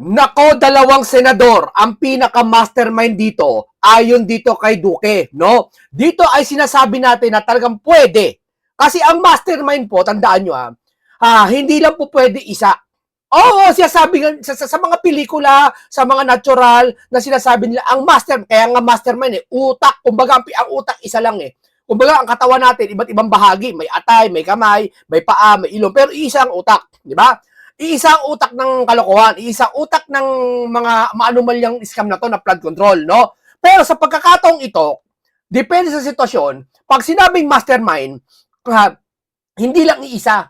Nako, dalawang senador ang pinaka-mastermind dito ayon dito kay Duque, no? Dito ay sinasabi natin na talagang pwede. Kasi ang mastermind po, tandaan nyo hindi lang po pwede isa. Oo, sinasabi nga, sa mga pelikula, sa mga natural na sinasabi nila, ang kaya nga mastermind utak, kumbaga ang utak isa lang Kumbaga ang katawan natin, iba't ibang bahagi, may atay, may kamay, may paa, may ilong, pero isang utak, di ba? Iisang utak ng kalokohan, iisang utak ng mga maanumalyang scam na to na flood control, no? Pero sa pagkakataong ito, depende sa sitwasyon, pag sinabing mastermind, hindi lang iisa,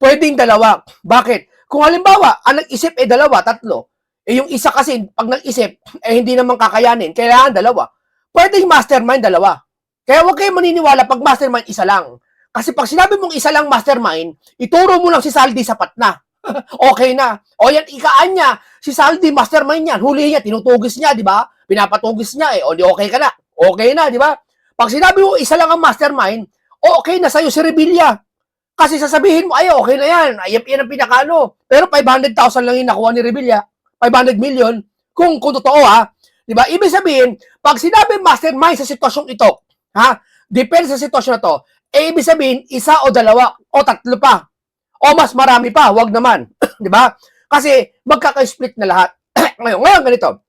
pwedeng dalawa. Bakit? Kung halimbawa, ang nag-isip dalawa, tatlo, yung isa kasi, pag nag-isip, hindi naman kakayanin, kailangan dalawa. Pwedeng mastermind, dalawa. Kaya huwag kayo maniniwala pag mastermind, isa lang. Kasi pag sinabi mong isa lang mastermind, ituro mo lang si Saldi, sapat na. Okay na. O yan, ikaan niya. Si Saldi, mastermind yan. Huli niya, tinutugis niya, di ba? Pinapatugis niya O di okay ka na. Okay na, di ba? Pag sinabi mo, isa lang ang mastermind, okay na sa'yo si Revilla. Kasi sasabihin mo, ay, okay na yan. Ay, yan ang pinakaano. Pero 500,000 lang yung nakuha ni Revilla. 500 million. Kung totoo, Di ba? Ibig sabihin, pag sinabi mastermind sa sitwasyong ito, depende sa sitwasyon na to, ibig sabihin, isa o dalawa o tatlo pa. O mas marami pa, wag naman. Di ba? Kasi magkaka-split na lahat. ngayon ganito.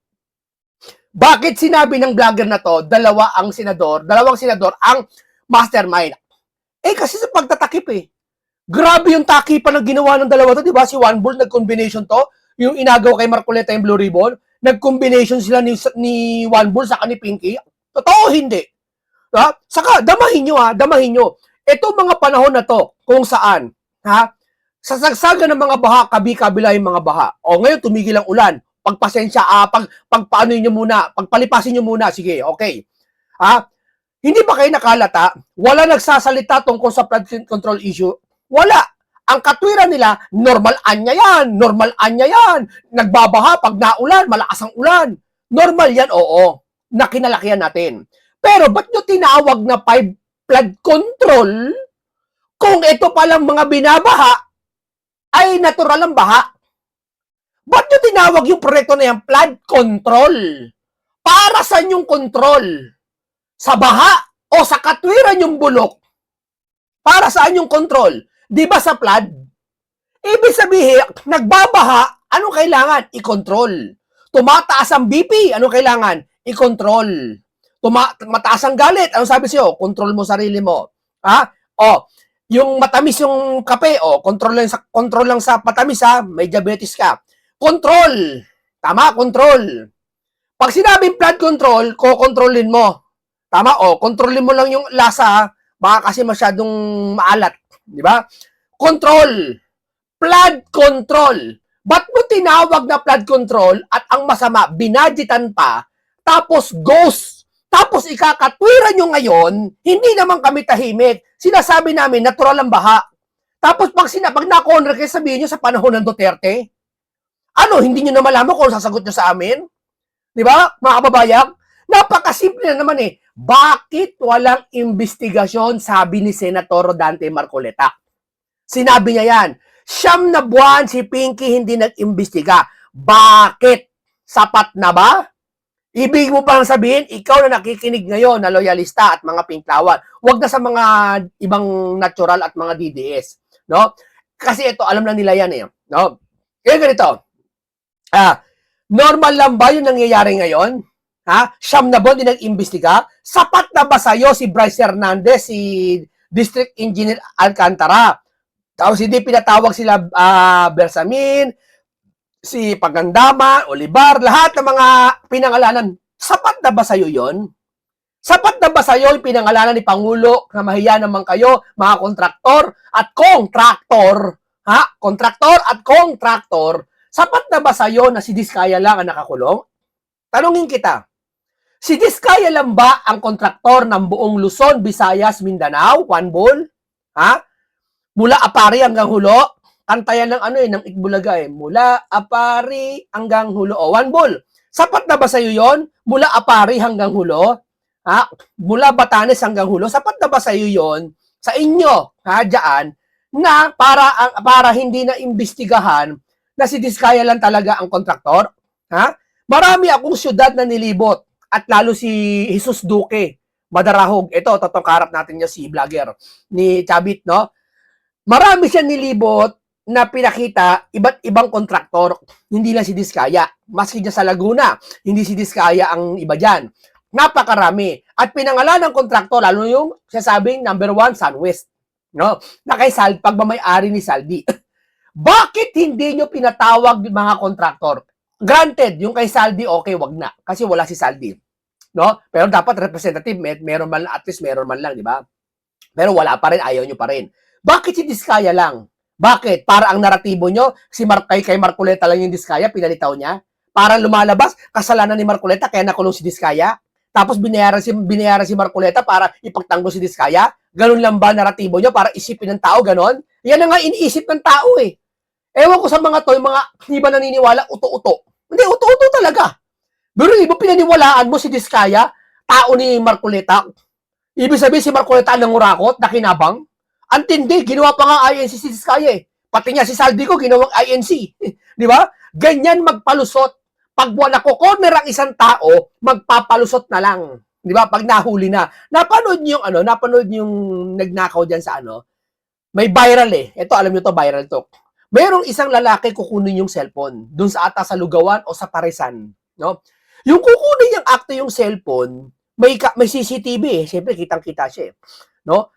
Bakit sinabi ng vlogger na to, dalawang senador ang mastermind? Kasi sa pagtatakip Grabe yung takipan ng ginawa ng dalawa to, di ba? Si One Bull nag-combination to, yung inagaw kay Marcoleta yung Blue Ribbon, nag-combination sila ni One Bull sa ni Pinky. Totoo hindi. Saka, damahin nyo. Ito mga panahon na to, kung saan, sa sagsagan ng mga baha, kabi-kabila yung mga baha. Ngayon, tumigil ang ulan. Pagpasensya, pagpaano nyo muna, pagpalipasin nyo muna, sige, okay. Hindi ba kayo nakalata? Wala nagsasalita tungkol sa flood control issue? Wala. Ang katwiran nila, normal anya yan. Nagbabaha pag naulan, malakas ang ulan. Normal yan, oo. Nakinalakihan natin. Pero ba't nyo tinawag na flood control kung ito palang mga binabaha ay natural ang baha? Ba't nyo tinawag yung proyekto na yan flood control? Para sa yung control? Sa baha o sa katwiran yung bulok? Para saan yung control? Di ba sa flood? Ibig sabihin, nagbabaha, anong kailangan? I-control. Tumataas ang BP, anong kailangan? I-control. Mataas ang galit, anong sabi sa'yo? Control mo sarili mo. Yung matamis yung kape, control lang sa matamis, may diabetes ka. Control. Tama, control. Pag sinabing flood control, kokontrolin mo. Tama, kontrolin mo lang yung lasa, baka kasi masyadong maalat. Di ba? Control. Flood control. Ba't mo tinawag na flood control at ang masama, binadgetan pa, tapos ghost. Tapos ikakatwiran nyo ngayon, hindi naman kami tahimik. Sinasabi namin, natural ang baha. Tapos pag na-corner kayo, sabihin nyo sa panahon ng Duterte, hindi nyo na malaman kung sasagot nyo sa amin? Di ba, mga kababayan? Napakasimple na naman Bakit walang investigasyon, sabi ni Senator Dante Marcoleta? Sinabi niya yan, 9 na buwan si Pinky hindi nag-imbestiga. Bakit? Sapat na ba? Ibig mo pang sabihin, ikaw na nakikinig ngayon na loyalista at mga pinklawan. Huwag na sa mga ibang natural at mga DDS. No? Kasi ito, alam na nila yan No? Kaya ganito, normal lang ba yung nangyayari ngayon? 9 na buwan din nag-imbestiga? Sapat na ba sa'yo si Bryce Hernandez, si District Engineer Alcantara? Tapos hindi pinatawag sila Bersamin, si Pagandama, Olivar, lahat ng mga pinangalanan. Sapat na ba sa'yo yon? Sapat na ba sa'yo yung pinangalanan ni Pangulo na mahiya naman kayo, mga kontraktor at kontraktor? Kontraktor at kontraktor. Sapat na ba sa'yo na si Diskaya lang ang nakakulong? Tanungin kita, si Diskaya lang ba ang kontraktor ng buong Luzon, Visayas, Mindanao, One Bull? Mula Apari hanggang Hulo? Kantayan ng ng Itbulaga Mula Apari hanggang Hulo. One Bull. Sapat na ba sa'yo yon? Mula Apari hanggang Hulo? Mula Batanes hanggang Hulo? Sapat na ba sa'yo yon? Sa inyo, dyan, na para hindi na imbestigahan na si Diskaya lang talaga ang kontraktor? Ha? Marami akong syudad na nilibot at lalo si Jesus Duque, Madarahog. Ito, totoong karap natin niya si vlogger ni Chabit, no? Marami siya nilibot na pinakita iba't ibang kontraktor, hindi lang si Diskaya. Maski dyan sa Laguna, hindi si Diskaya ang iba dyan. Napakarami. At pinangalan ng kontraktor, lalo yung sasabing number 1, Sunwest. No? Na kay pagmamayari ni Saldi. Bakit hindi nyo pinatawag yung mga kontraktor? Granted, yung kay Saldi, okay, wag na. Kasi wala si Saldi. No? Pero dapat representative, meron man, at least meron man lang, di ba? Pero wala pa rin, ayaw nyo pa rin. Bakit si Diskaya lang? Bakit? Para ang naratibo nyo, kay Marcoleta lang yung Diskaya, pinalitaw niya? Para lumalabas, kasalanan ni Marcoleta, kaya nakulong si Diskaya? Tapos binayaran si Marcoleta para ipagtanggol si Diskaya? Ganun lang ba naratibo nyo para isipin ng tao, ganon? Yan ang nga iniisip ng tao eh. Ewan ko sa mga to, yung mga hindi ba naniniwala, uto-uto. Hindi, uto-uto talaga. Pero iba pinaniwalaan mo si Diskaya, tao ni Marcoleta. Ibig sabihin si Marcoleta nangurakot, nakinabang. Antindi, ginawa pa nga INC si Diskaya eh. Pati nga si Saldi ko, ginawang INC. Di ba? Ganyan magpalusot. Pag nakokorner ang isang tao, magpapalusot na lang. Di ba? Pag nahuli na. Napanood niyo yung nagnakaw dyan sa may viral eh. Ito, alam niyo to, viral to. Mayroong isang lalaki kukunin yung cellphone dun sa ata sa Lugawan o sa Parisan, no? Yung kukunin yung akto yung cellphone, may CCTV eh. Siyempre, kitang-kita siya eh. No?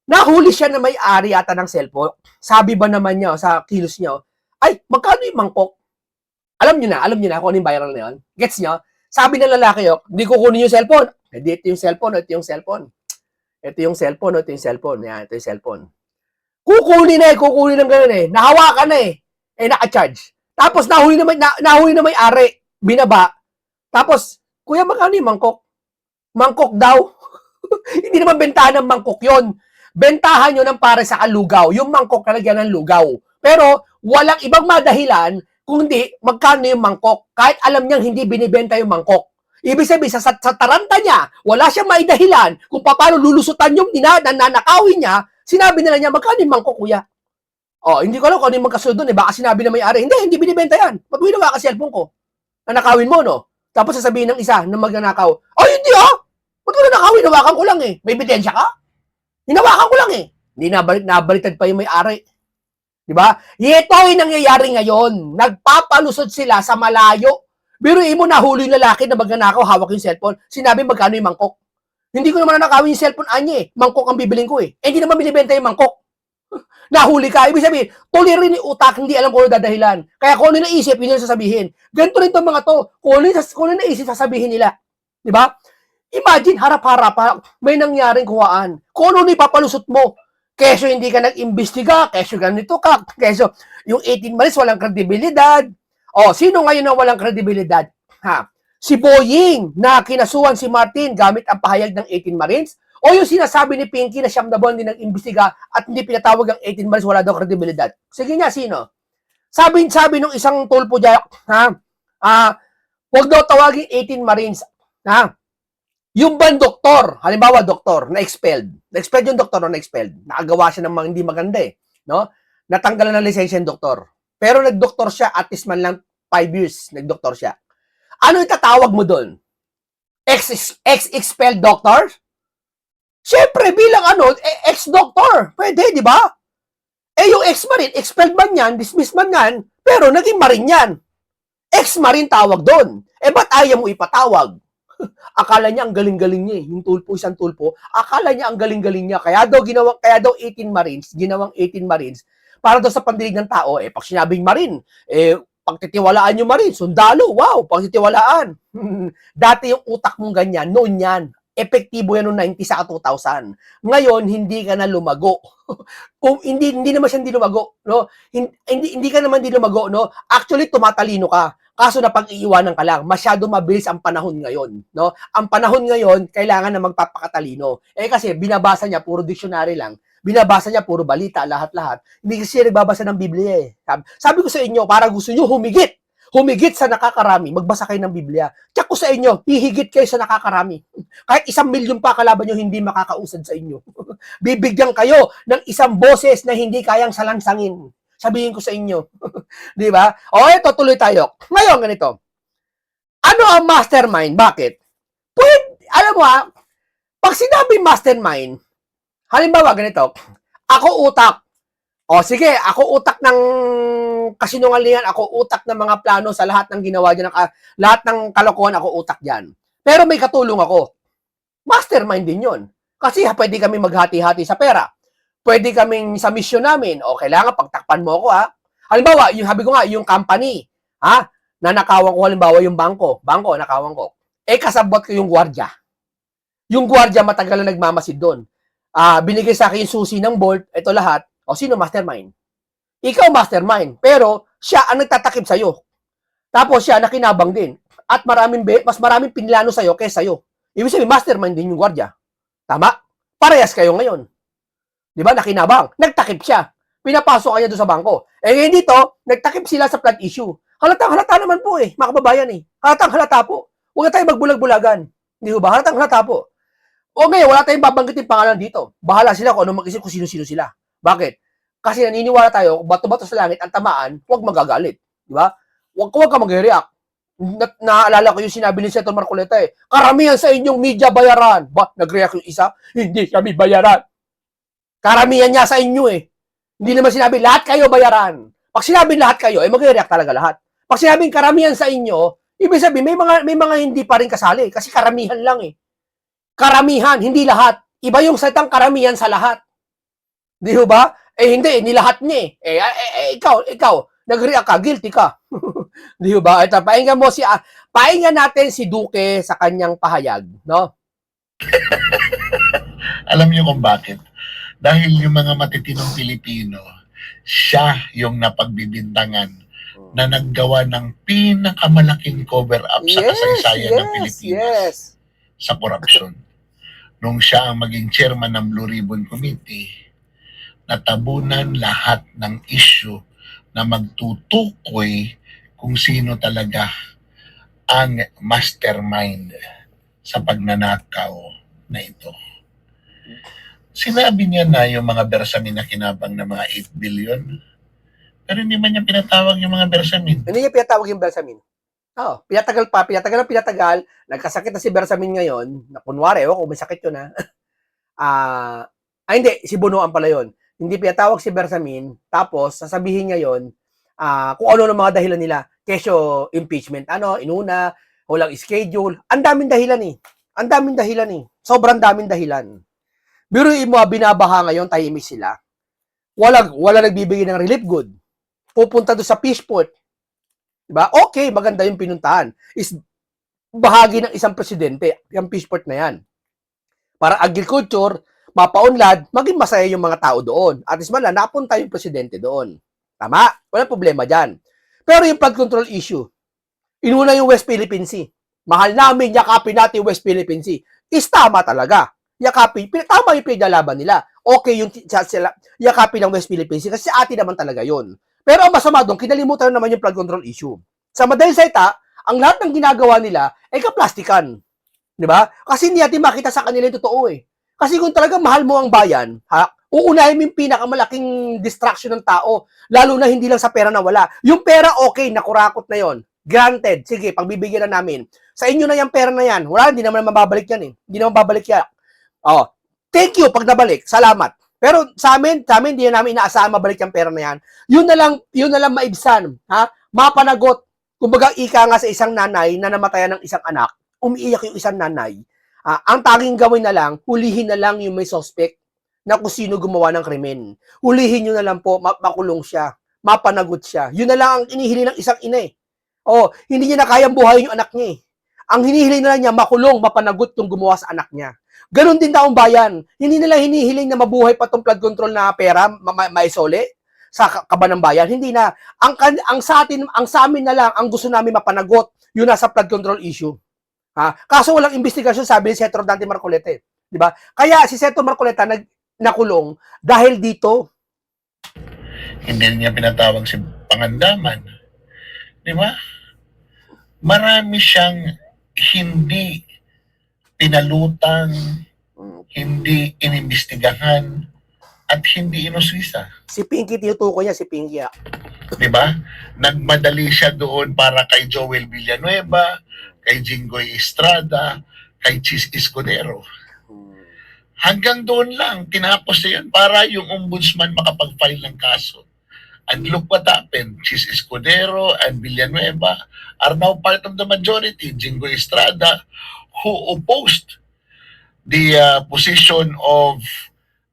Nahuli siya na may-ari ata ng cellphone. Sabi ba naman niya sa kilos niya, ay, magkano yung mangkok? Alam niyo na kung ano yung viral na yun. Gets niyo? Sabi ng lalaki, hindi kukunin yung cellphone. Ito yung cellphone, ito yung cellphone. Ito yung cellphone, ito yung cellphone. Yan, ito yung cellphone. Kukunin ng gano'n eh. Nahawakan na eh. Naka-charge. Tapos nahuli na may-ari. Binaba. Tapos, kuya, magkano yung mangkok? Mangkok daw. Hindi naman bentahan ng mangkok yon. Bentahan nyo ng para sa lugaw. Yung mangkok talagyan ng lugaw. Pero, walang ibang madahilan kung hindi magkano yung mangkok. Kahit alam niyang hindi binibenta yung mangkok. Ibig sabihin, sa taranta niya, wala siyang maidahilan kung paano lulusutan yung nananakawin niya. Sinabi nila niya, magkano yung mangkok, kuya? Hindi ko alam kung ano yung magkasunod doon. Baka sinabi na may-ari, hindi binibenta yan. Ba't winawa ka cellphone ko? Nanakawin mo, no? Tapos sasabihin ng isa na magnanakaw, hindi ba't ko nanakawin? Hinawakan ko lang eh. May ebidensya ka? Hinawakan ko lang eh. Hindi nabalitad pa yung may-ari. Diba? Ito ay nangyayari ngayon. Nagpapalusot sila sa malayo. Biruin mo, nahuli yung lalaki na magnanakaw, hawak yung cellphone. Sinabi magkano yung mangkok. Hindi ko naman nanakawin yung cellphone anya eh. Mangkok ang bibiling ko eh. Hindi naman binibenta yung mangkok. Nahuli ka. Ibig sabihin, tuloy rin yung utak, hindi alam kung ano dadahilan. Kaya kung ano naisip, yun yung sasabihin. Ganito rin itong mga to. Kung ano naisip, sasabihin nila. Diba? Imagine, harap-harap, may nangyaring kuhaan. Kung ano ipapalusot mo. Keso hindi ka nag-imbestiga, keso ganito ka, keso yung 18 months walang kredibilidad. Sino ngayon na walang kredibilidad? Si Boying na kinasuhan si Martin gamit ang pahayag ng 18 Marines? O yung sinasabi ni Pinky na siyam na buwan din nag-imbestiga at hindi pinatawag ang 18 Marines, wala daw kredibilidad? Sige nga, sino? Sabi nung isang tulpo dyan, huwag daw tawagin 18 Marines. Yung bang doktor, halimbawa doktor, na-expelled yung doktor o na-expelled, nakagawa siya ng mga hindi maganda eh, no? Natanggalan ng lisensya yung doktor. Pero nag-doktor siya, at least man lang 5 years, nag-doktor siya. Ano itatawag mo doon? Ex-expelled doctor? Siyempre, bilang ex-doctor. Pwede, di ba? Yung ex-marine, expelled man yan, dismissed man yan, pero naging marine yan. Ex-marine tawag doon. Ba't ayaw mo ipatawag? Akala niya ang galing-galing niya eh. Yung tulpo, isang tulpo, akala niya ang galing-galing niya. Kaya daw 18 Marines, ginawang 18 Marines, para daw sa pandinig ng tao, pag sinabing Marine, pagtitiwalaan yung Marine, sundalo, wow, pagtitiwalaan. Dati yung utak mong ganyan, noon yan. Epektibo yan noong 90 sa 2000. Ngayon, hindi ka na lumago. hindi naman siya hindi lumago, no? Hindi ka naman hindi lumago, no? Actually, tumatalino ka. Kaso na pag-iiwanan ka lang, masyado mabilis ang panahon ngayon, no? Ang panahon ngayon, kailangan na magpapakatalino. Kasi binabasa niya, puro dictionary lang. Binabasa niya, puro balita, lahat-lahat. Hindi kasi nagbabasa ng Biblia eh. Sabi ko sa inyo, para gusto niyo humigit sa nakakarami, magbasa kayo ng Biblia. Check ko sa inyo, hihigit kayo sa nakakarami. Kahit 1 milyon pa kalaban nyo, hindi makakausad sa inyo. Bibigyan kayo ng isang boses na hindi kayang salansangin. Sabihin ko sa inyo. Di ba? O, ito, tuloy tayo. Ngayon, ganito. Ano ang mastermind? Bakit? Pwede, alam mo pag sinabing mastermind, halimbawa, ganito, ako utak. O, sige, ako utak ng kasinungalingan, ako utak ng mga plano sa lahat ng ginawa dyan, lahat ng kalokohan, ako utak dyan. Pero may katulong ako. Mastermind din yun. Kasi pwede kami maghati-hati sa pera. Pwede kaming sa mission namin, o kailangan pagtakpan mo ako Halimbawa, yung sabi ko nga, yung company, nanakawan ko halimbawa yung bangko, nakawan ko. Kasabot ko yung gwardiya. Yung gwardiya matagal na nagmamasid doon. Binigay sa akin yung susi ng bolt, ito lahat. O sino mastermind? Ikaw mastermind, pero siya ang nagtatakip sa'yo. Tapos siya nakinabang din. At mas maraming pinlano sa'yo kaysa sa'yo. Ibig sabihin, mastermind din yung gwardiya. Tama? Parehas kayo ngayon. Di ba? Nakinabang. Nagtakip siya. Pinapasok kanya doon sa bangko. Ngayon dito, nagtakip sila sa flood issue. Halatang-halata naman po mga kababayan Halatang-halata po. Huwag na tayo magbulag-bulagan. Hindi ba? Halatang-halata po. O ngayon, wala tayong babanggitin pangalan dito. Bahala sila kung ano mag-isip kung sino-sino sila. Bakit? Kasi naniniwala tayo, bato-bato sa langit, ang tamaan, huwag magagalit. Di ba? Huwag ka mag-react. Naalala ko yung sinabi ni Senator Marcoleta karamihan sa inyong media bayaran. Ba, nag-react yung isa? Hindi kami bayaran. Karamihan niya sa inyo Hindi naman sinabi, lahat kayo bayaran. Pag sinabi lahat kayo, mag-react talaga lahat. Pag sinabing karamihan sa inyo, ibig sabihin, may mga hindi pa rin kasali. Kasi karamihan lang Karamihan, hindi lahat. Iba yung salitang karamihan sa lahat. Di ba? Hindi, ni lahat niya ikaw, nag-react ka, guilty ka. Di ba? Ito, pakinggan natin si Duque sa kanyang pahayag, no? Alam niyo kung bakit? Dahil yung mga matitinong Pilipino, siya yung napagbibintangan na naggawa ng pinakamalaking cover-up sa kasaysayan ng Pilipinas sa korupsyon. Nung siya ang maging chairman ng Blue Ribbon Committee, natabunan lahat ng issue na magtutukoy kung sino talaga ang mastermind sa pagnanakaw na ito. Sinabi niya na yung mga bersamin na kinabang na mga 8 billion, pero hindi man niya pinatawag yung mga bersamin. Hindi niya pinatawag yung bersamin. Pinatagal. Nagkasakit na si Bersamin ngayon, na kunwari, kung may sakit yun hindi, si Bunuan pala yun. Hindi pinatawag si Bersamin, tapos sasabihin niya yun, kung ano ng mga dahilan nila. Kesyo, impeachment, inuna, walang schedule. Ang daming dahilan Sobrang daming dahilan. Biruin mo, binabaha ngayon, tahimik sila. Wala nagbibigay ng relief good. Pupunta doon sa Fishport. Diba? Okay, maganda yung pinuntahan. Is bahagi ng isang presidente, yung Fishport na yan. Para agriculture, mapaunlad, maging masaya yung mga tao doon. At least napunta yung presidente doon. Tama? Walang problema dyan. Pero yung flood control issue, inuna yung West Philippine Sea. Mahal namin, yakapin natin yung West Philippine Sea. Is tama talaga. Tama yung pinaglaban nila. Okay yung yakapin ng West Philippine Sea kasi atin naman talaga yun. Pero ang masama doon, kinalimutan naman yung flood control issue. Sa madaling salita, ang lahat ng ginagawa nila ay kaplastikan. Di ba? Kasi hindi natin makita sa kanila yung totoo Kasi kung talaga mahal mo ang bayan, uunahin mo yung pinakamalaking distraction ng tao, lalo na hindi lang sa pera na wala. Yung pera, okay, nakurakot na yon. Granted, sige, pagbibigyan na namin. Sa inyo na yung pera na yan. Wala, hindi naman mababalik yan Hindi naman babalik yan. Thank you pag nabalik. Salamat. Pero sa amin hindi namin inaasahan mabalik yung pera na yan. Yun na lang maibsan, mapanagot. Kumbaga ika nga sa isang nanay na namatayan ng isang anak, umiiyak yung isang nanay. Ang tanging gawin na lang, hulihin na lang yung may suspect na kung sino gumawa ng krimen. Hulihin nyo na lang po, makulong siya, mapanagot siya. Yun na lang ang inihili ng isang ina hindi niya na kayang buhayin yung anak niya Ang hinihiling na lang niya, makulong, mapanagot yung gumawa sa anak niya. Ganon din taong bayan. Hindi nila hinihiling na mabuhay pa tong flood control na pera, maisole sa kaban ng bayan. Hindi na. Ang sa amin na lang, ang gusto namin mapanagot, yun nasa flood control issue. Kaso walang investigasyon, sabi ni Senator Dante Marcoleta. Di ba? Kaya si Senator Marcoleta nakulong dahil dito. Hindi niya pinatawag si Pangandaman. Di ba? Marami siyang hindi pinalutang, hindi inimbestigahan, at hindi inusisa. Si Pinky, tinutukoy niya, si Pinky. Di ba? Nagmadali siya doon para kay Joel Villanueva, kay Jinggoy Estrada, kay Chis Escudero. Hanggang doon lang, tinapos na yun para yung ombudsman makapag-file ng kaso. And look what happened. Chis Escudero and Villanueva are now part of the majority. Jinggoy Estrada, who opposed the position of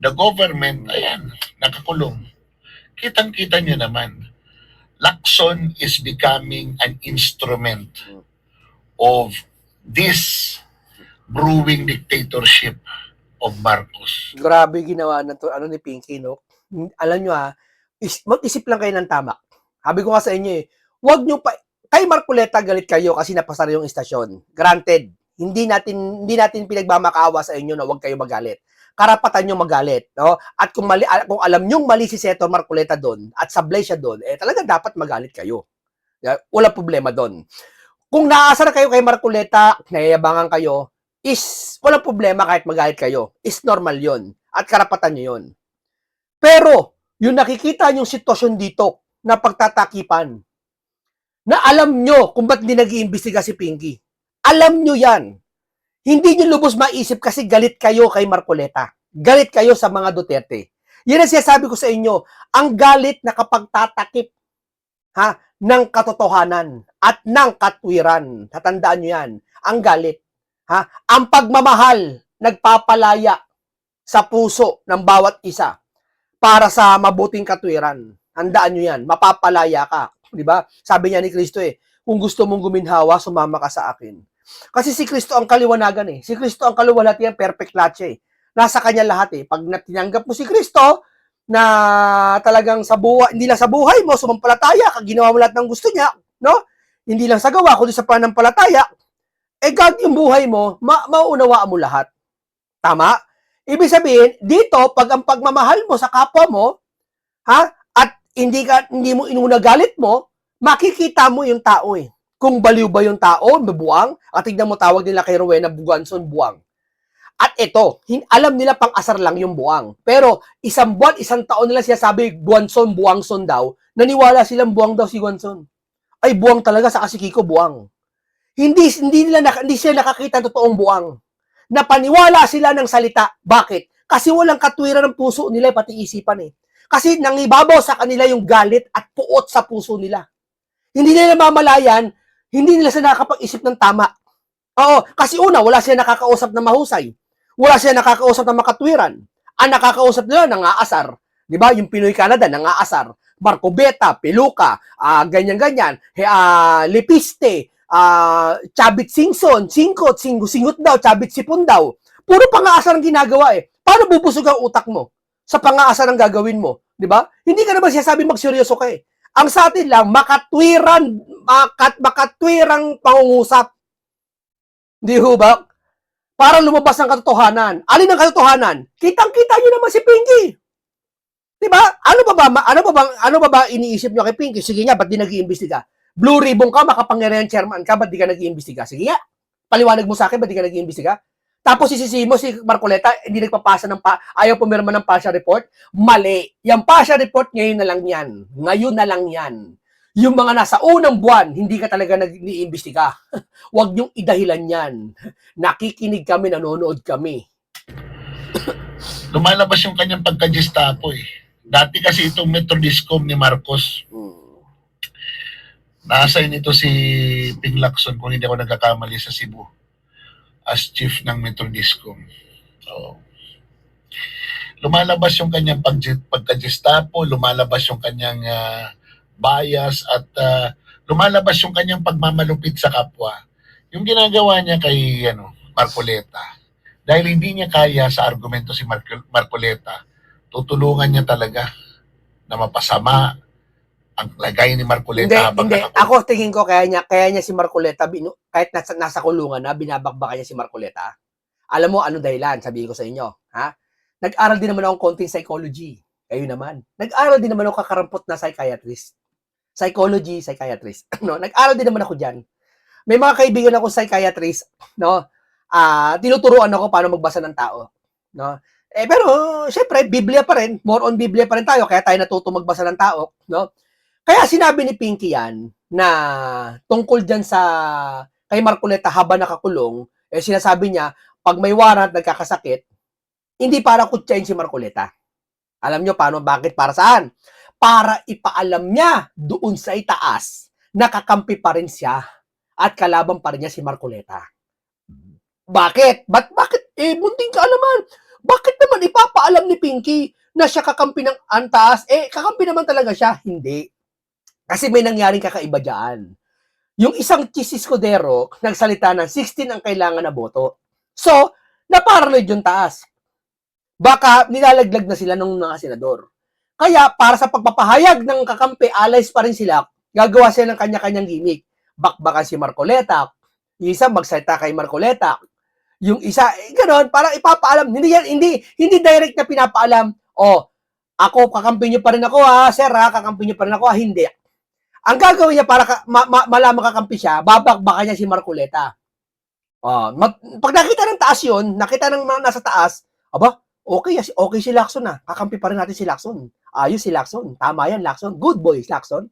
the government, ayan, nakakulong. Kitang-kita nyo naman, Lacson is becoming an instrument of this brewing dictatorship of Marcos. Grabe ginawa na to, ni Pinky, no? Alam nyo mag-isip lang kayo ng tama. Sabi ko nga sa inyo wag nyo pa, kay Marcoleta galit kayo kasi napasara yung istasyon. Granted, hindi natin pinagmamakaawa sa inyo na wag kayo magalit. Karapatan nyo magalit, no? At kung alam nyo mali si Senator Marcoleta doon at sablay siya doon, talaga dapat magalit kayo. Wala problema doon. Kung naasar kayo kay Marcoleta, nayayabangan kayo, is walang problema kahit magalit kayo. Is normal yon at karapatan nyo yon. Pero, yung nakikita yung sitwasyon dito na pagtatakipan, na alam nyo kung ba't hindi nag-iimbestiga si Pinky. Alam nyo yan. Hindi nyo lubos maisip kasi galit kayo kay Marcoleta. Galit kayo sa mga Duterte. Yan ang sinasabi ko sa inyo. Ang galit na kapag tatakip ng katotohanan at ng katwiran. Tatandaan nyo yan. Ang galit. Ang pagmamahal nagpapalaya sa puso ng bawat isa para sa mabuting katwiran. Handaan nyo yan. Mapapalaya ka. Diba? Sabi niya ni Kristo kung gusto mong guminhawa, sumama ka sa akin. Kasi si Kristo ang kaliwanagan Si Kristo ang kaliwanagan, perfect lahat siya Nasa kanya lahat Pag tinanggap mo si Kristo, na talagang sa buhay, hindi lang sa buhay mo, sumampalataya ka, ginawa mo lahat ng gusto niya, no? Hindi lang sa gawa, kundi sa pananampalataya, God yung buhay mo, mauunawaan mo lahat. Tama? Ibig sabihin, dito, pag ang pagmamahal mo sa kapwa mo, at hindi mo inunagalit mo, makikita mo yung tao Kung baliw ba yung tao, mabuang, at tignan mo tawag nila kay Rowena Buganson, buwang. At ito, alam nila pang asar lang yung buwang. Pero isang buwan, isang taon nila siya sabi, Buwanson, buwangson daw, naniwala silang buwang daw si Buwanson. Ay, buwang talaga, sa si Kiko, buwang. Hindi sila nakakita ng totoong buwang. Napaniwala sila ng salita. Bakit? Kasi walang katwiran ng puso nila, pati isipan Kasi nangibabaw sa kanila yung galit at puot sa puso nila. Hindi nila mamalayan, hindi nila sila nakakapag-isip ng tama. Oo, kasi una, wala sila nakakausap na mahusay. Wala sila nakakausap na makatwiran. Ang nakakausap nila, nangaasar. Diba? Yung Pinoy Canada, nangaasar. Marco Beta, Peluca, ganyan-ganyan. Lipiste, Chabit Singson, Singot daw, Chabit Sipon daw. Puro pangaasar ang ginagawa Paano bubusog ang utak mo sa pangaasar ang gagawin mo? Diba? Hindi ka naman sinasabi magseryoso ka Ang sa atin lang, makatwirang pangungusap. Di ba? Para lumabas ang katotohanan. Alin ang katotohanan? Kitang-kita nyo naman si Pinky. Di ba? Ano ba iniisip nyo kay Pinky? Sige nga, ba't di nag-iimbestiga? Blue ribbon ka, makapangyarihan chairman ka, ba't di ka nag-iimbestiga? Sige nga, paliwanag mo sa akin, ba't di ka nag-iimbestiga? Tapos si Marcoleta, hindi nagpapasa ayaw pumirma ng partial report. Mali. Yung partial report, ngayon na lang yan. Ngayon na lang yan. Yung mga nasa unang buwan, hindi ka talaga nag-iimbestiga. Huwag niyong idahilan yan. Nakikinig kami, nanonood kami. Lumalabas yung kanyang pagka-Gestapo Dati kasi itong Metro Discom ni Marcos. Nasa ito si Ping Lacson, kung hindi ako nagkakamali, sa Cebu as chief ng Metro Discom. So, lumalabas yung kanyang pagka-Gestapo, lumalabas yung kanyang bias, at lumalabas yung kanyang pagmamalupit sa kapwa. Yung ginagawa niya kay Marcoleta, dahil hindi niya kaya sa argumento si Marcoleta, tutulungan niya talaga na mapasama ang lagay ni Marcoleta. Hindi. Ako tingin ko kaya niya si Marcoleta, kahit nasa kulungan na, binabakbakan niya si Marcoleta. Alam mo ano dahilan, sabihin ko sa inyo. Nag-aral din naman akong konting psychology. Kayo naman. Nag-aral din naman ako kakarampot na psychiatrist. Psychiatrist. No? Nag-aral din naman ako dyan. May mga kaibigan ako psychiatrist, no? Tinuturuan ako paano magbasa ng tao. No? Pero, syempre, Biblia pa rin. More on Biblia pa rin tayo. Kaya tayo natuto magbasa ng tao. No? Kaya sinabi ni Pinky yan na tungkol dyan sa kay Marcoleta habang nakakulong, sinasabi niya, pag may warrant, nagkakasakit, hindi para kutsain si Marcoleta. Alam nyo paano, bakit, para saan? Para ipaalam niya doon sa itaas, nakakampi pa rin siya at kalaban pa rin niya si Marcoleta. Bakit? Bakit? Munting kaalaman. Bakit naman ipapaalam ni Pinky na siya kakampi ng antaas? Kakampi naman talaga siya. Hindi. Kasi may nangyaring kakaiba dyan. Yung isang chisiskodero, nagsalita ng 16 ang kailangan na boto. So, naparanoid yung taas. Baka nilalaglag na sila ng mga senador. Kaya, para sa pagpapahayag ng kakampi, allies pa rin sila, gagawa sila ng kanya-kanyang gimmick. Bakbakan si Marcoleta. Yung isa, magsalita kay Marcoleta. Yung isa, gano'n, para ipapaalam. Hindi direct na pinapaalam, ako, kakampi nyo pa rin ako sir kakampi nyo pa rin ako hindi. Ang gagawin niya para malaman kakampi siya, babakbakan niya si Marcoleta. Pag nakita ng taas yun, nakita ng nasa taas, okay si Lacson kakampi pa rin natin si Lacson. Ayos si Lacson, tama yan Lacson, good boy Lacson.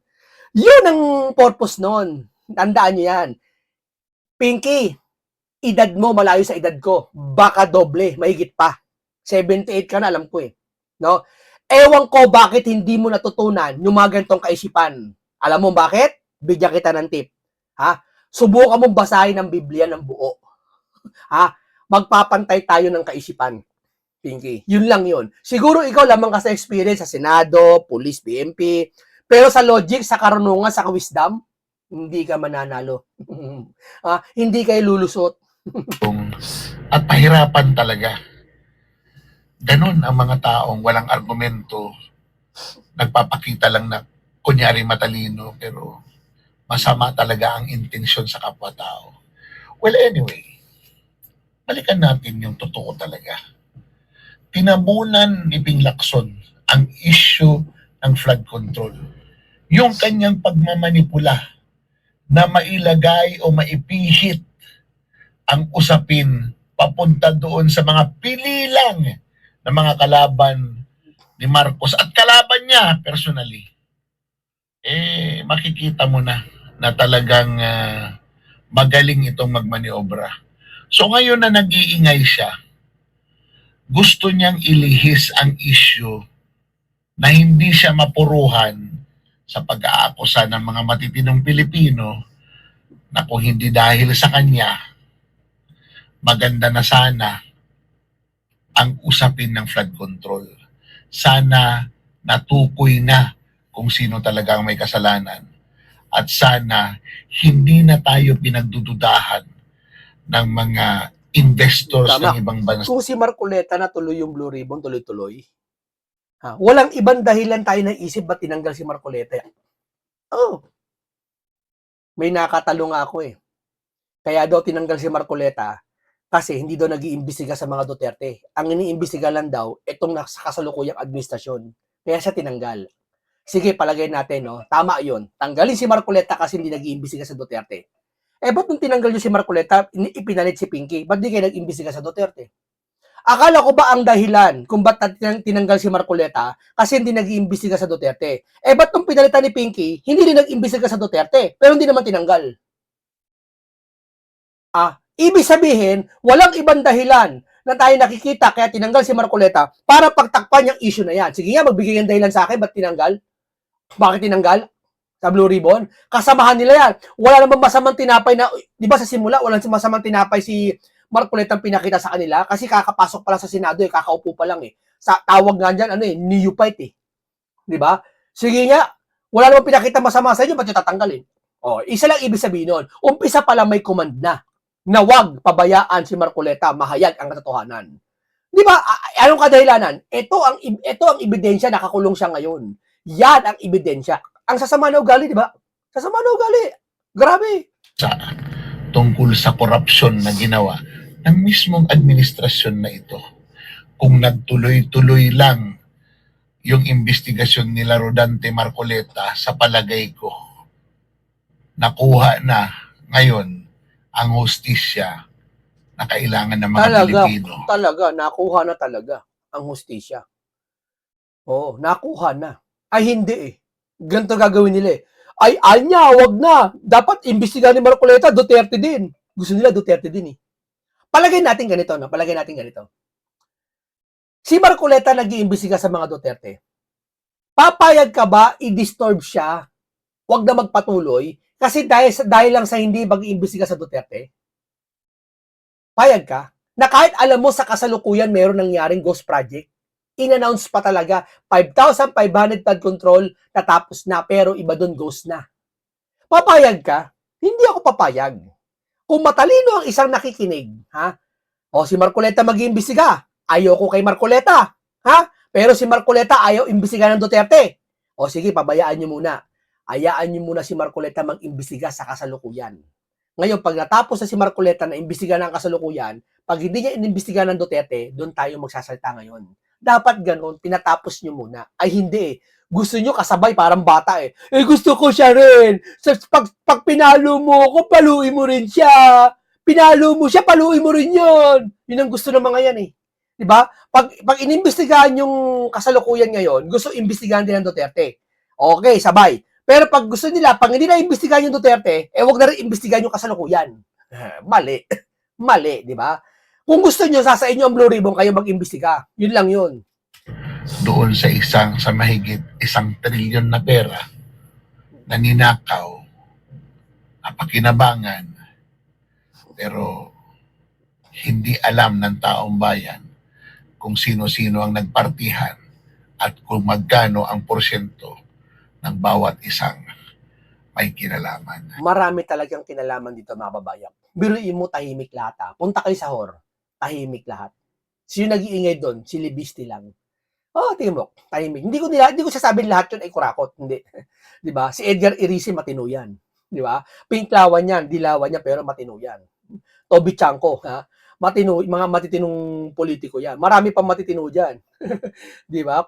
Yun ang purpose nun. Tandaan nyo yan. Pinky, edad mo malayo sa edad ko. Baka doble, mahigit pa. 78 ka na, alam ko No? Ewan ko bakit hindi mo natutunan yung mga ganitong kaisipan. Alam mo bakit? Bigyan kita ng tip. Subukan mong basahin ang Biblia ng buo. Magpapantay tayo ng kaisipan. Pinky. Yun lang yun. Siguro ikaw lamang ka sa experience sa Senado, Police, PNP, pero sa logic, sa karunungan, sa wisdom, hindi ka mananalo. Hindi kayo lulusot. At pahirapan talaga. Ganon ang mga taong walang argumento, nagpapakita lang na kunyari matalino, pero masama talaga ang intensyon sa kapwa-tao. Well, anyway, balikan natin yung totoo talaga. Tinabunan ni Ping Lacson ang issue ng flood control. Yung kanyang pagmamanipula na mailagay o maipihit ang usapin papunta doon sa mga pililang na mga kalaban ni Marcos at kalaban niya personally, makikita mo na talagang magaling itong magmaniobra. So ngayon na nag-iingay siya, gusto niyang ilihis ang issue na hindi siya mapuruhan sa pag-aakusa ng mga matitinong Pilipino na kung hindi dahil sa kanya, maganda na sana ang usapin ng flood control. Sana natukoy na kung sino talaga ang may kasalanan. At sana hindi na tayo pinagdududahan ng mga investors ng ibang bansa. Kung si Marcoleta na tuloy yung Blue Ribbon, tuloy-tuloy. Walang ibang dahilan tayo naisip ba't tinanggal si Marcoleta. May nakatalo nga ako Kaya daw tinanggal si Marcoleta kasi hindi daw nag-iimbestiga sa mga Duterte. Ang iniimbestiga lang daw, itong kasalukuyang administrasyon. Kaya siya tinanggal. Sige, palagay natin, tama yun. Tanggalin si Marcoleta kasi hindi nag-iimbestiga sa Duterte. Ba't nung tinanggal nyo si Marcoleta, ipinalit si Pinky? Ba't di kayo nag-imbestiga sa Duterte? Akala ko ba ang dahilan kung ba't tinanggal si Marcoleta kasi hindi nag-iimbestiga sa Duterte? Ba't nung pinalitan ni Pinky, hindi rin nag-imbestiga sa Duterte, pero hindi naman tinanggal? Ibig sabihin, walang ibang dahilan na tayo nakikita kaya tinanggal si Marcoleta para pagtakpan yung issue na yan. Sige nga, magbigay ng dahilan sa akin, ba't tinanggal? Bakit tinanggal? Sa Blue Ribbon? Kasamahan nila yan. Wala namang masamang tinapay na, di ba sa simula, walang masamang tinapay si Marcoleta ang pinakita sa kanila kasi kakapasok pa lang sa Senado kakaupo pa lang Sa tawag nga dyan, neophyte Di ba? Sige nga, wala namang pinakita masama sa inyo, ba't yung tatanggalin? Isa lang ibig sabihin nun. Umpisa pa lang may command na wag pabayaan si Marcoleta, mahayag ang katotohanan. Di ba? Anong kadahilanan? Ito ang ebidensya, nakakulong siya ngayon. Yan ang ebidensya. Ang sasama na ugali, di ba? Sasama na ugali. Grabe. Tungkol sa korupsyon na ginawa ng mismong administrasyon na ito. Kung nagtuloy-tuloy lang yung investigasyon nila Rodante Marcoleta, sa palagay ko, nakuha na ngayon ang hustisya na kailangan ng mga Pilipino. Talaga, nakuha na talaga. ang hustisya. Oo, nakuha na. Ay hindi eh. Ganito gagawin nila eh. Ay, anya, wag na. Dapat imbestigahan ni Marcoleta, Duterte din. Gusto nila Duterte din eh. Palagay natin ganito, no? Palagay natin ganito. Si Marcoleta nag-iimbestiga sa mga Duterte. Papayag ka ba i-disturb siya? Wag na magpatuloy kasi dahil lang sa hindi mag-iimbestiga sa Duterte? Payag ka? Na kahit alam mo sa kasalukuyan meron nangyaring ghost project, in-announce pa talaga 5,500 flood control natapos na pero iba doon ghost na. Papayag ka? Hindi ako papayag. Kung matalino ang isang nakikinig, ha? O si Marcoleta mag-iimbestiga. Ayoko kay Marcoleta, ha? Pero si Marcoleta ayaw imbestiga ng Duterte. O sige, pabayaan niyo muna. Hayaan niyo muna si Marcoleta mag-imbestiga sa kasalukuyan. Ngayon, pag natapos na si Marcoleta na imbestiga ng kasalukuyan, pag hindi niya inimbestiga ng Duterte, doon tayo magsasalita ngayon. Dapat ganun, pinatapos niyo muna. Ay hindi eh. Gusto niyo kasabay, parang bata eh. Eh gusto ko siya rin. Pag pinalo mo ako, paluin mo rin siya. Pinalo mo siya, paluin mo rin yun. Yun ang gusto ng mga yan eh. Diba? Pag inimbestigahan yung kasalukuyan ngayon, gusto imbestigahan din ng Duterte. Okay, sabay. Pero pag gusto nila, pag hindi na imbestigahan yung Duterte, wag na rin imbestigahan yung kasalukuyan. Mali. Mali, di ba? Kung gusto nyo, sa inyo ang Blue Ribbon, kayo mag-imbestiga. Yun lang yun. Doon sa mahigit 1 trilyon na pera na ninakaw, napakinabangan, pero hindi alam ng taong bayan kung sino-sino ang nagpartihan at kung magkano ang porsyento ng bawat isang may kinalaman. Marami talagang kinalaman dito, mga babayan. Biruin mo, tahimik lahat ha. Punta kayo sa HOR, tahimik lahat. Sino nag-iingay doon? Si Libisti lang. Oh, tingin mo, tahimik. Hindi ko sasabihin lahat yun ay kurakot. Hindi. 'Di ba? Si Edgar Irizi matino yan. 'Di ba? Pinklawan yan, dilawan niya pero matino yan. Toby Chanko, ha? Matino, mga matitinong politiko yan. Marami pang matitino diyan. 'Di ba?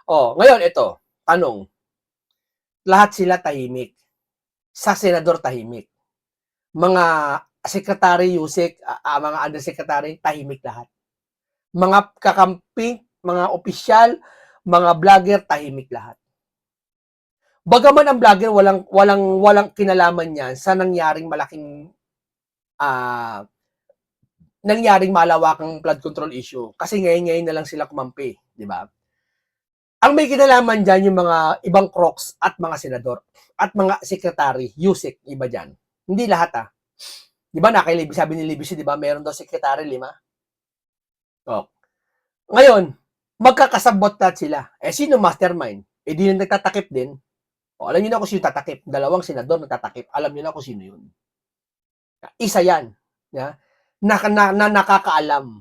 Oh, ngayon ito, tanong. Lahat sila tahimik. Sa senador tahimik. Mga secretary Yusek, mga undersecretary tahimik lahat. Mga kakamping, mga opisyal, mga vlogger tahimik lahat. Bagaman ang vlogger walang kinalaman niyan sa nangyaring nangyaring malawakang flood control issue kasi ngayon na lang sila kumampi, di ba? Ang may kinalaman diyan yung mga ibang crocs at mga senador at mga secretary, Yusek, iba diyan. Hindi lahat Di ba sabi ni Libby, di ba, meron daw secretary 5? Oh. Ngayon, magkakasabot na sila. Sino mastermind? Di na nagtatakip din. Alam niyo na kung sino tatakip. 2 senador nagtatakip. Alam niyo na kung sino yun. Isa yan. Yeah? Na nakakaalam.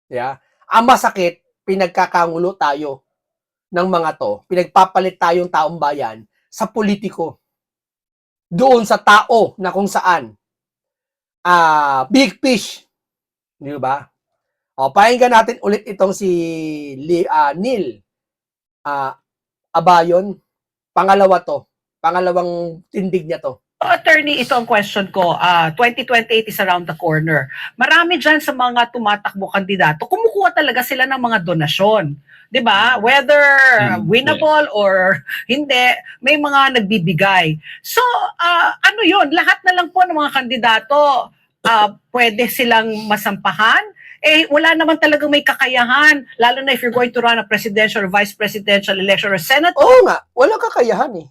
Yeah? Ang masakit, pinagkakangulo tayo ng mga to. Pinagpapalit tayong taong bayan sa politiko. Doon sa tao na kung saan big fish. Di ba? Pakinggan natin ulit itong si Neil Abayon. Pangalawang tindig niya to. Attorney, ito ang question ko. 2028 is around the corner. Marami dyan sa mga tumatakbo kandidato, kumukuha talaga sila ng mga donasyon. 'Di ba? Whether winnable or hindi, may mga nagbibigay. So, ano 'yon? Lahat na lang po ng mga kandidato pwede silang masampahan. Wala naman talagang may kakayahan, lalo na if you're going to run a presidential or vice presidential election or senate. Oo nga, walang kakayahan eh.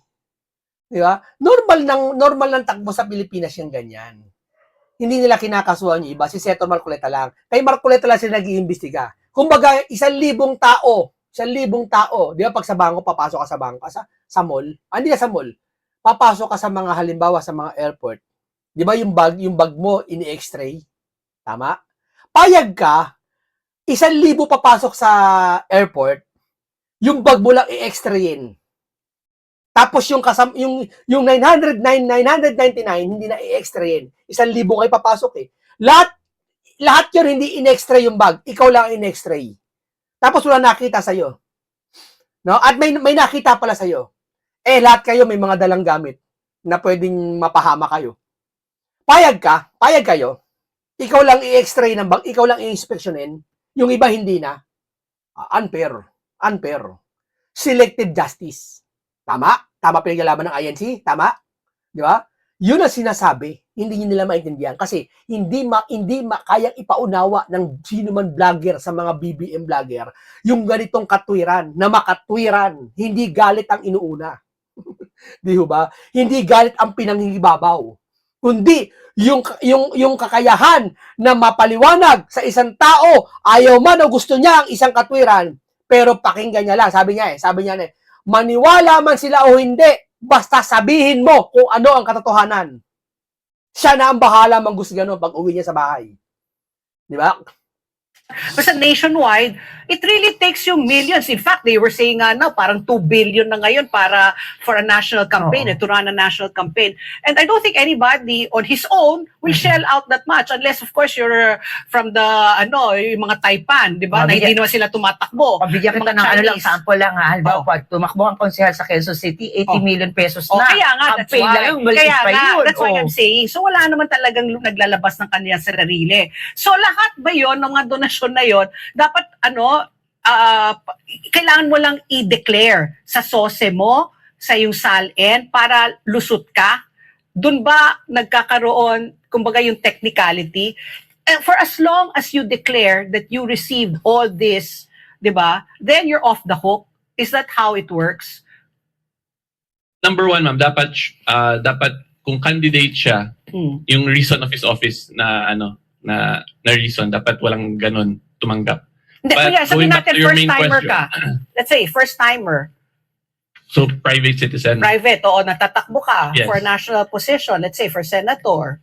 Di ba? Normal ng takbo sa Pilipinas yung ganyan. Hindi nila kinakasuhan yung iba. Si Senator Marcoleta lang. Kay Marcoleta lang sila nag-iimbestiga. Kumbaga, 1,000 tao. 1,000 tao. Di ba pag sa bangko, papasok ka sa bangko, sa mall. Hindi na sa mall. Papasok ka sa mga, halimbawa, sa mga airport. Di ba yung bag mo, ini-x-ray? Tama? Payag ka, 1,000 papasok sa airport, yung bag mo lang i-x-rayin. Tapos yung 999 hindi na i-extrayin. 1,000 kayo papasok eh. Lahat yun hindi in-extray yung bag. Ikaw lang in-extray. Tapos wala nakita sa'yo. No? At may nakita pala sa'yo. Lahat kayo may mga dalang gamit na pwedeng mapahama kayo. Payag ka? Payag kayo? Ikaw lang i-extray ng bag, ikaw lang i-inspeksyonin, yung iba hindi na. Unfair. Unfair. Selected justice. Tama? Tama pinaglalaban ng INC? Tama? Di ba? Yun ang sinasabi. Hindi nila maintindihan kasi hindi kayang ipaunawa ng sino man vlogger sa mga BBM vlogger yung ganitong katwiran, na makatwiran, hindi galit ang inuuna. Di ba? Hindi galit ang pinanghihibabaw. Kundi yung kakayahan na mapaliwanag sa isang tao, ayaw man o gusto niya ang isang katwiran, pero pakinggan niya lang. Sabi niya, maniwala man sila o hindi, basta sabihin mo kung ano ang katotohanan. Siya na ang bahala manggusgan pag uwi niya sa bahay. Di ba? Basta nationwide, it really takes you millions. In fact, they were saying now, parang 2 billion na ngayon para for a national campaign, to run a national campaign. And I don't think anybody on his own will shell out that much unless, of course, you're from the, yung mga Taipan, di ba? Na hindi naman sila tumatakbo. Pabigyan kita ng lang, sample lang ha. Halimbawa, pag tumakbo ang konsehal sa Quezon City, 80 million pesos na. Kaya nga, that's campaign why. lang, balik pa yun. That's why I'm saying. So, wala naman talagang naglalabas ng kanilang sarili. So, lahat ba yun, ng mga donasyon na yon, dapat kailangan mo lang i-declare sa SOSE mo, sa yung SALN para lusot ka. Doon ba nagkakaroon, kumbaga yung technicality? For as long as you declare that you received all this, 'di ba? Then you're off the hook. Is that how it works? Number one, ma'am, dapat kung candidate siya, yung reason of his office na reason, dapat walang ganun tumanggap. Hindi, kuya, sabihin natin first-timer ka. Let's say, first-timer. So, private citizen. Private, natatakbo ka Yes. for a national position. Let's say, for senator.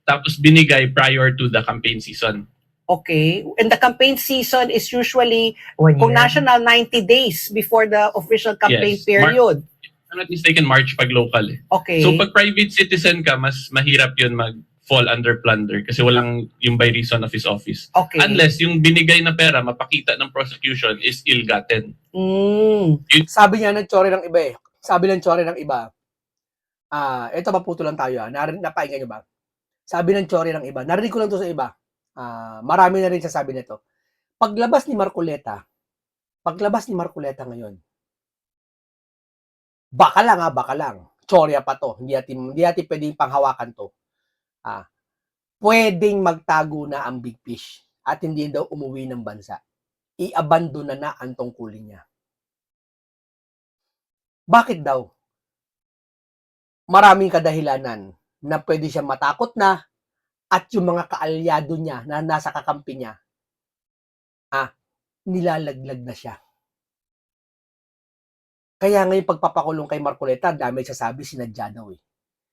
Tapos binigay prior to the campaign season. Okay. And the campaign season is usually, 1 kung year. national, 90 days before the official campaign Yes. period. I'm not mistaken, March pag local eh. Okay. So, pag private citizen ka, mas mahirap yun mag-fall under plunder kasi walang yung by reason of his office. Okay. Unless yung binigay na pera, mapakita ng prosecution is ill-gotten. Sabi niya ng tsore ng iba eh. Sabi ng tsore ng iba. Ito maputo lang tayo napainggan niyo ba? Sabi ng tsore ng iba. Narinig ko lang to sa iba. Marami na rin sasabi nito. Paglabas ni Marcoleta ngayon, baka lang. Tsorya pa to. Hindi natin pwedeng panghawakan to. Pwedeng magtago na ang Big Fish at hindi daw umuwi ng bansa. I-abandon na ang tungkulin niya. Bakit daw? Maraming kadahilanan na pwede siya matakot na at yung mga kaalyado niya na nasa kakampi niya, nilalaglag na siya. Kaya ngayon pagpapakulong kay Marcoleta, dami sasabi sinadya daw eh.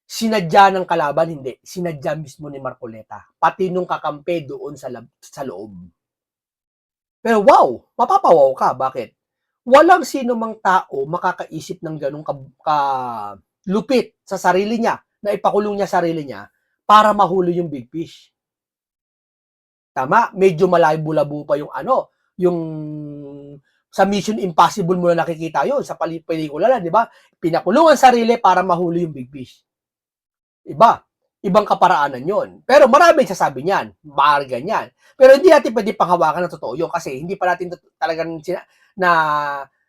Sinadya ng kalaban, hindi. Sinadya mismo ni Marcoleta. Pati nung kakampi doon sa loob. Pero wow, mapapawaw ka. Bakit? Walang sino mang tao makakaisip ng ganong lupit sa sarili niya, na ipakulong niya sarili niya para mahuli yung Big Fish. Tama? Medyo malabo-labo pa yung yung sa Mission Impossible mo na nakikita yun, sa pelikula lang, di ba? Pinakulong ang sarili para mahuli yung Big Fish. Ibang kaparaanan yon. Pero maraming sasabi niyan, bakal ganyan. Pero hindi natin pwede panghawakan ng totoo yun kasi hindi pa natin talagang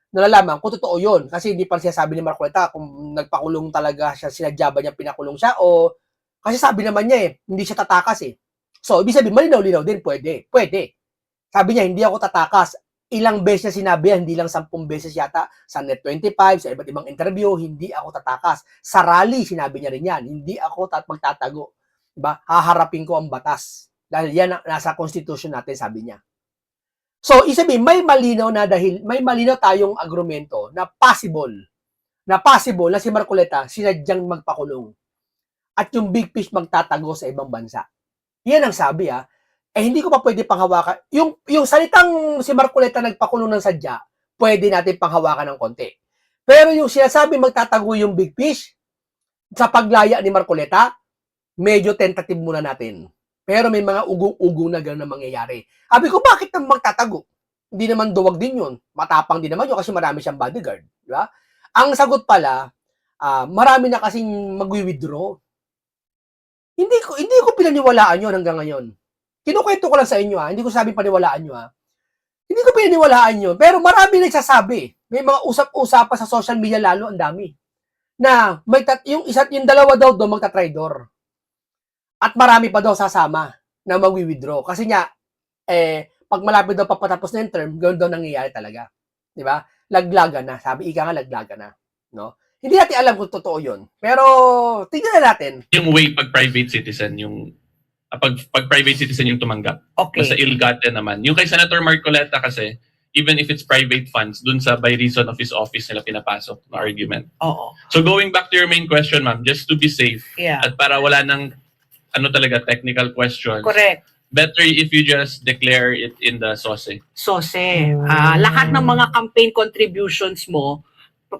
nalalaman kung totoo yun. Kasi hindi pa siya sabi ni Marcoleta kung nagpakulong talaga siya, sinadya ba niya pinakulong siya o kasi sabi naman niya hindi siya tatakas eh. So, ibig sabihin, malinaw-linaw din, pwede. Sabi niya, hindi ako tatakas. Ilang beses niya sinabi yan, hindi lang 10 beses yata, sa Net25, sa iba't ibang interview, hindi ako tatakas. Sa rally, sinabi niya rin yan, hindi ako magtatago. Diba? Haharapin ko ang batas. Dahil yan, nasa constitution natin, sabi niya. So, isabihin, may malinaw tayong argumento na possible na si Marcoleta sinadyang magpakulong at yung Big Fish magtatago sa ibang bansa. Yan ang sabi hindi ko pa pwede panghawakan. Yung salitang si Marcoleta nagpakulong ng sadya, pwede natin panghawakan ng konti. Pero yung sinasabi magtatago yung Big Fish, sa paglaya ni Marcoleta, medyo tentative muna natin. Pero may mga ugong-ugong na gano'n na mangyayari. Sabi ko, bakit naman magtatago? Hindi naman duwag din yun. Matapang din naman yun kasi marami siyang bodyguard. Diba? Ang sagot pala, marami na kasing mag-withdraw. Hindi ko pinaniwalaan yun hanggang ngayon. Kinukwento ko lang sa inyo hindi ko sabing paniwalaan nyo Hindi ko pinaniwalaan yun. Pero marami nagsasabi. May mga usap-usapan sa social media lalo, ang dami. Na yung dalawa daw doon magta-trydor. At marami pa daw sasama na magwi-withdraw. Kasi nga, pag malapit daw papatapos na yung term, ganoon daw nangyayari talaga. Di ba? Laglagan na. Sabi, ika nga laglagan na. No? Hindi natin alam kung totoo yun. Pero, tingnan na natin. Yung way pag private citizen, yung pag private citizen yung tumanggap. Okay. Basta ill-gotten naman. Yung kay Senator Marcoleta kasi, even if it's private funds, dun sa by reason of his office nila pinapasok na argument. Oo. So going back to your main question, ma'am, just to be safe, Yeah. at para wala nang talaga technical questions, Correct. better if you just declare it in the SOSE. SOSE. Lahat ng mga campaign contributions mo,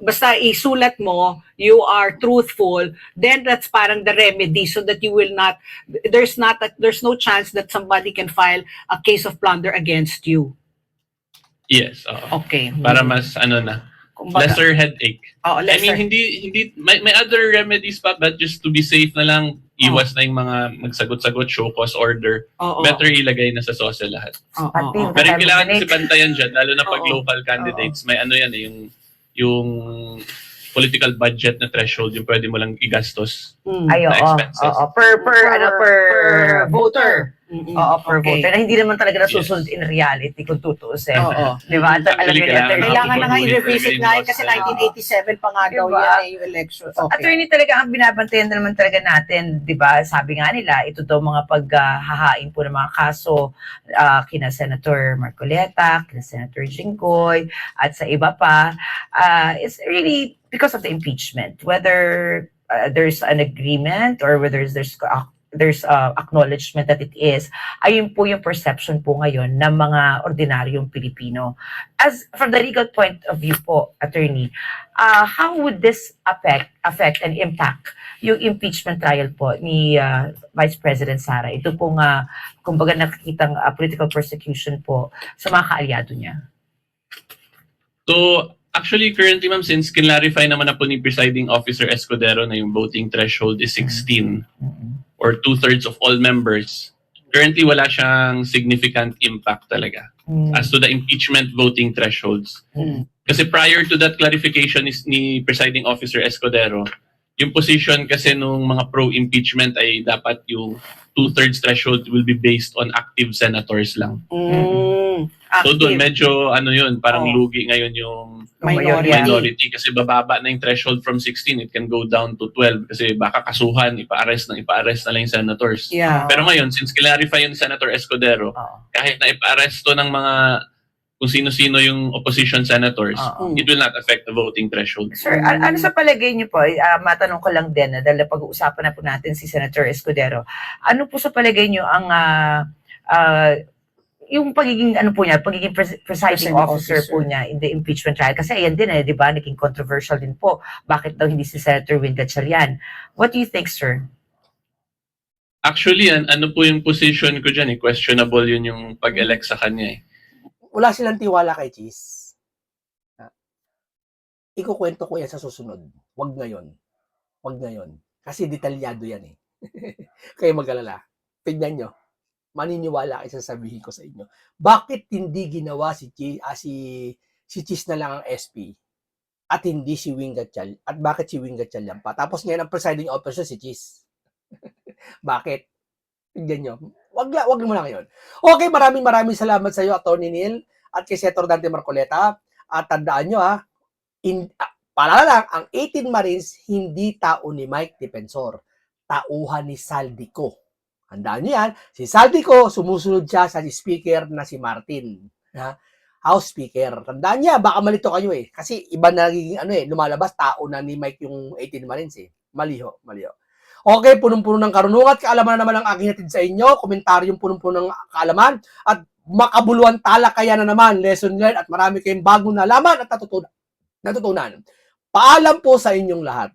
basta isulat mo, you are truthful, then that's parang the remedy so that you will not, there's no chance that somebody can file a case of plunder against you. Yes, oo. Okay. Para mas Kumbaga, lesser headache. Oo, I lesser. mean, hindi may other remedies pa, but just to be safe na lang, iwas na yung mga magsagot-sagot, show cause order. Oo. Better ilagay na sa SOSE lahat. Oo, Pati oo. Pero yung kailangan Dominic. kasi bantayan dyan, lalo na pag Oo. local candidates, may yan yung political budget na threshold, yung pwede mo lang igastos. Ay, Na oo. expenses. Oo. Per voter. Mm-mm. Oo, per Okay. voter. Na hindi naman talaga nasusunod in reality kung tutuusin. Oo. Di ba? At alam Actually, niyo, kailangan Kailangan na nga Ulit i-revisit ulit nga yun yung kasi laws. 1987 pa nga daw Diba? yan yung election. Okay. Attorney, talaga ang binabantayan na naman talaga natin, di ba? Sabi nga nila, ito daw mga paghahain po ng mga kaso kina Senator Marcoleta, kina Senator Jinggoy, at sa iba pa. It's really because of the impeachment. Whether there's an agreement or whether there's acknowledgement that it is, ayun po yung perception po ngayon ng mga ordinaryong Pilipino. As from the legal point of view po, attorney, how would this affect and impact yung impeachment trial po ni Vice President Sara? Ito pong kumbaga nakikitang political persecution po sa mga kaalyado niya. So, actually, currently, ma'am, since kinlarify naman na po ni Presiding Officer Escudero na yung voting threshold is 16 or 2/3 of all members, currently wala siyang significant impact talaga as to the impeachment voting thresholds. Kasi prior to that clarification ni Presiding Officer Escudero, yung position kasi nung mga pro-impeachment ay dapat yung 2/3 threshold will be based on active senators lang. So doon medyo yun, parang lugi ngayon yung minority kasi bababa na yung threshold from 16, it can go down to 12 kasi baka kasuhan, ipa-arrest na lang yung senators. Yeah. Pero ngayon, since clarify yung Senator Escudero, kahit na ipa-arresto ng mga kung sino-sino yung opposition senators, it will not affect the voting threshold. Sir, ano sa palagay niyo po, matanong ko lang din, dahil pag-uusapan na po natin si Senator Escudero, ano po sa palagay niyo ang yung pagiging pagiging presiding officer po niya in the impeachment trial? Kasi ayan din di ba, naging controversial din po. Bakit daw hindi si Senator Win Gatchalian? What do you think, sir? Actually, ano po yung position ko dyan, questionable yun yung pag-elect sa kanya Wala silang tiwala kay Cheese. Ikukwento ko yan sa susunod. Wag ngayon. Kasi detalyado yan Kaya mag-alala. Tignan nyo. Maniniwala kayo sa sabihin ko sa inyo. Bakit hindi ginawa si Cheese na lang ang SP at hindi si Wing Gatchalian? At bakit si Wing Gatchalian pa? Tapos ngayon ang presiding officer si Cheese. Bakit? Tignan nyo. Wag mo lang yun. Okay, maraming salamat sa iyo, Atty. Neil, at kay Senator Dante Marcoleta. At tandaan nyo paalala lang, ang 18 Marines hindi tao ni Mike Defensor. Tauhan ni Saldico. Handaan nyo yan. Si Saldico, sumusunod siya sa speaker na si Martin. House Speaker. Tandaan niya, baka malito kayo Kasi iba na nagiging lumalabas, tao na ni Mike yung 18 Marines Maliho. Okay, punong-puno ng karunungan at kaalaman na naman ang aking hatid sa inyo. Komentaryong punong-puno ng kaalaman. At makabuluhan talakayan na naman, lesson learned at marami kayong bagong nalaman at natutunan. Paalam po sa inyong lahat.